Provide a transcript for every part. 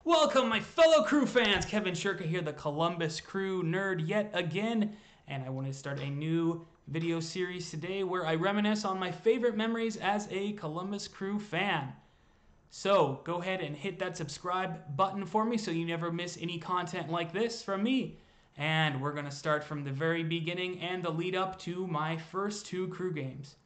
Welcome, my fellow Crew fans. Kevin Shirka here, the Columbus Crew nerd yet again, and I want to start a new video series today where I reminisce on my favorite memories as a Columbus Crew fan. So go ahead and hit that subscribe button for me so you never miss any content like this from me. And we're going to start from the very beginning and the lead up to my first two Crew games.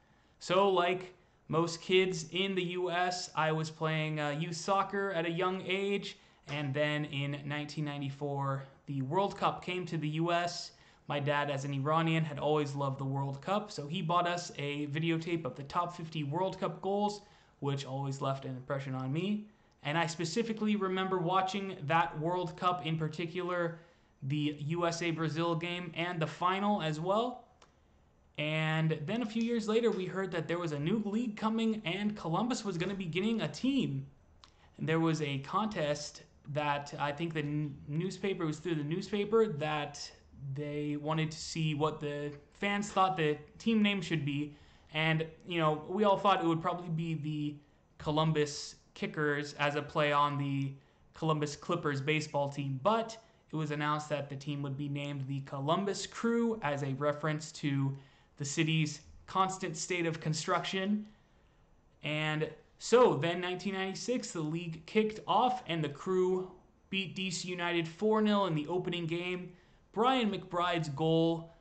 So like most kids in the U.S., I was playing youth soccer at a young age, and then in 1994, the World Cup came to the U.S. My dad, as an Iranian, had always loved the World Cup, so he bought us a videotape of the top 50 World Cup goals, which always left an impression on me. And I specifically remember watching that World Cup, in particular, the USA-Brazil game and the final as well. And then a few years later, we heard that there was a new league coming and Columbus was going to be getting a team. And there was a contest that I think the newspaper, was through the newspaper, that they wanted to see what the fans thought the team name should be. And, you know, we all thought it would probably be the Columbus Kickers as a play on the Columbus Clippers baseball team. But it was announced that the team would be named the Columbus Crew as a reference to the city's constant state of construction. And so then 1996, the league kicked off and the Crew beat DC United 4-0 in the opening game. Brian McBride's goal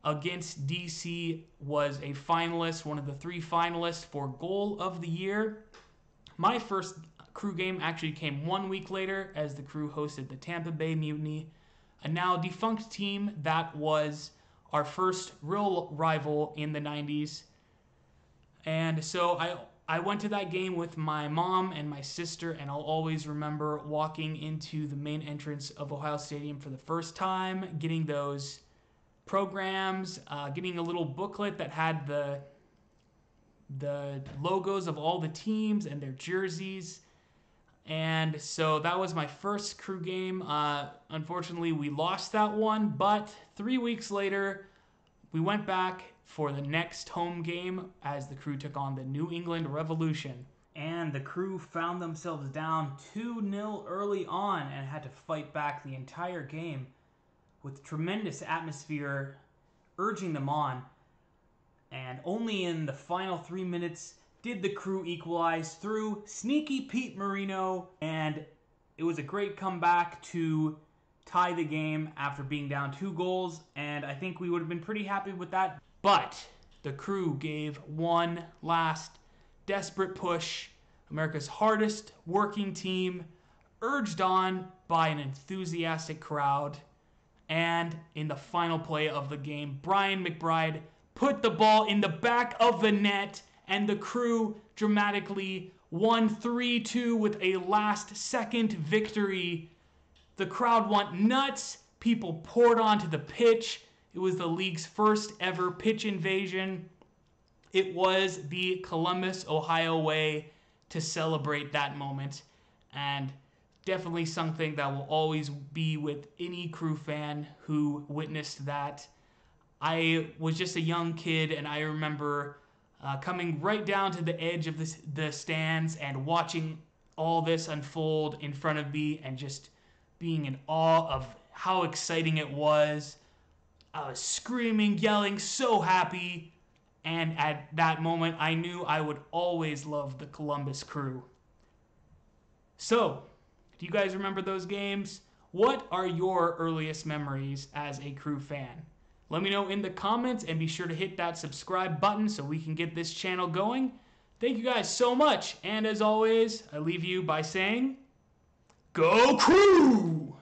against DC was a finalist, one of the three finalists for Goal of the Year. My first Crew game actually came 1 week later as the Crew hosted the Tampa Bay Mutiny, a now defunct team that was our first real rival in the 90s. And so I went to that game with my mom and my sister, and I'll always remember walking into the main entrance of Ohio Stadium for the first time, getting those programs, getting a little booklet that had the logos of all the teams and their jerseys. And so that was my first Crew game. Unfortunately, we lost that one, but 3 weeks later, we went back for the next home game as the Crew took on the New England Revolution. And the Crew found themselves down 2-0 early on and had to fight back the entire game with tremendous atmosphere urging them on. And only in the final 3 minutes did the Crew equalize through sneaky Pete Marino, and it was a great comeback to tie the game after being down 2 goals, and I think we would have been pretty happy with that. But the Crew gave one last desperate push. America's hardest working team, urged on by an enthusiastic crowd, and in the final play of the game, Brian McBride put the ball in the back of the net, and the Crew dramatically won 3-2 with a last-second victory. The crowd went nuts. People poured onto the pitch. It was the league's first ever pitch invasion. It was the Columbus, Ohio way to celebrate that moment, and definitely something that will always be with any Crew fan who witnessed that. I was just a young kid, and I remember coming right down to the edge of the stands and watching all this unfold in front of me and just being in awe of how exciting it was. I was screaming, yelling, so happy. And at that moment, I knew I would always love the Columbus Crew. So, do you guys remember those games? What are your earliest memories as a Crew fan? Let me know in the comments, and be sure to hit that subscribe button so we can get this channel going. Thank you guys so much, and as always, I leave you by saying, Go Crew!